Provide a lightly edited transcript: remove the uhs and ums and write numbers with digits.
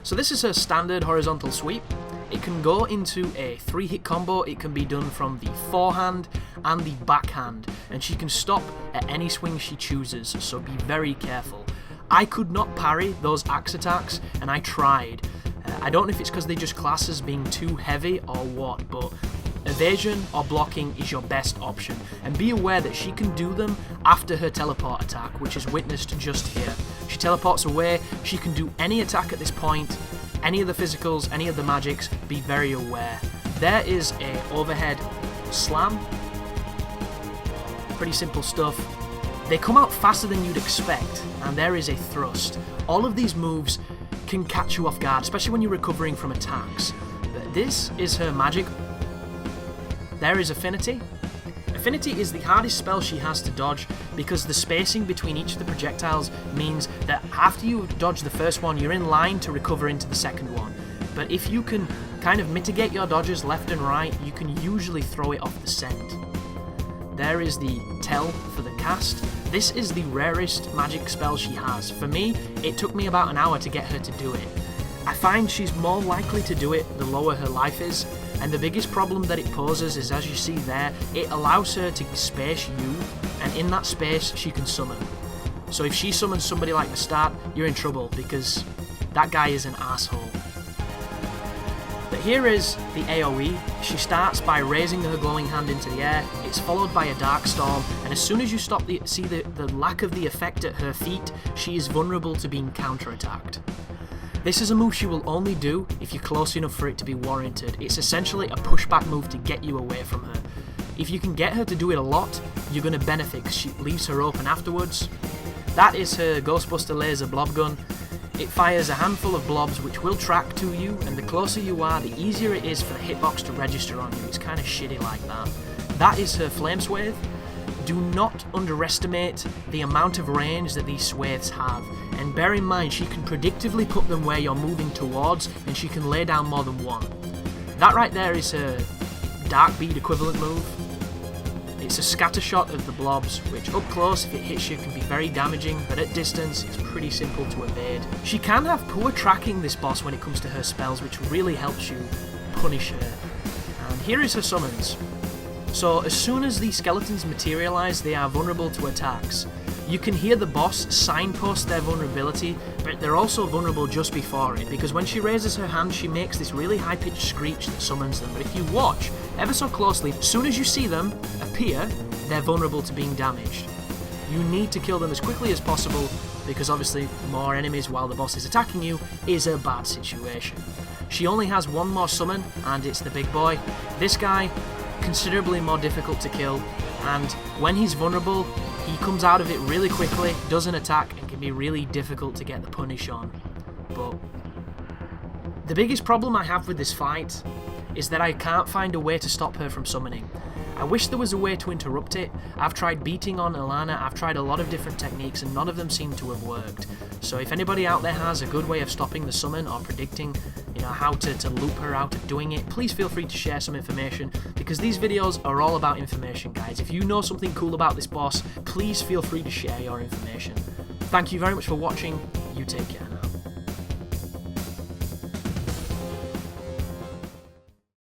So this is her standard horizontal sweep. It can go into a 3-hit combo. It can be done from the forehand and the backhand, and she can stop at any swing she chooses, so be very careful. I could not parry those axe attacks, and I tried. I don't know if it's because they just class as being too heavy or what, but evasion or blocking is your best option, and be aware that she can do them after her teleport attack, which is witnessed just here. She teleports away, she can do any attack at this point, any of the physicals, any of the magics, be very aware. There is a overhead slam, pretty simple stuff. They come out faster than you'd expect, and there is a thrust. All of these moves can catch you off guard, especially when you're recovering from attacks. But this is her magic. There is Affinity. Affinity is the hardest spell she has to dodge because the spacing between each of the projectiles means that after you dodge the first one, you're in line to recover into the second one. But if you can kind of mitigate your dodges left and right, you can usually throw it off the scent. There is the Tell for the cast. This is the rarest magic spell she has. For me, it took me about an hour to get her to do it. I find she's more likely to do it the lower her life is, and the biggest problem that it poses is, as you see there, it allows her to space you, and in that space she can summon. So if she summons somebody like the start, you're in trouble because that guy is an asshole. But here is the AoE. She starts by raising her glowing hand into the air, it's followed by a dark storm, and as soon as you see the lack of the effect at her feet, she is vulnerable to being counterattacked. This is a move she will only do if you're close enough for it to be warranted. It's essentially a pushback move to get you away from her. If you can get her to do it a lot, you're going to benefit because she leaves her open afterwards. That is her Ghostbuster Laser Blob Gun. It fires a handful of blobs which will track to you, and the closer you are, the easier it is for the hitbox to register on you. It's kind of shitty like that. That is her Flame Swathe. Do not underestimate the amount of range that these swathes have, and bear in mind she can predictively put them where you're moving towards, and she can lay down more than one. That right there is her Dark Bead equivalent move. It's a scatter shot of the blobs, which up close, if it hits you, can be very damaging, but at distance, it's pretty simple to evade. She can have poor tracking, this boss, when it comes to her spells, which really helps you punish her. And here is her summons. So as soon as these skeletons materialise, they are vulnerable to attacks. You can hear the boss signpost their vulnerability, but they're also vulnerable just before it, because when she raises her hand, she makes this really high-pitched screech that summons them. But if you watch ever so closely, as soon as you see them appear, they're vulnerable to being damaged. You need to kill them as quickly as possible, because obviously more enemies while the boss is attacking you is a bad situation. She only has one more summon, and it's the big boy. This guy, considerably more difficult to kill, and when he's vulnerable, he comes out of it really quickly, doesn't attack, and can be really difficult to get the punish on. But the biggest problem I have with this fight is that I can't find a way to stop her from summoning. I wish there was a way to interrupt it. I've tried beating on Elana, I've tried a lot of different techniques, and none of them seem to have worked. So if anybody out there has a good way of stopping the summon or predicting, how to loop her out of doing it, please feel free to share some information, because these videos are all about information, guys. If you know something cool about this boss, please feel free to share your information. Thank you very much for watching. You take care now.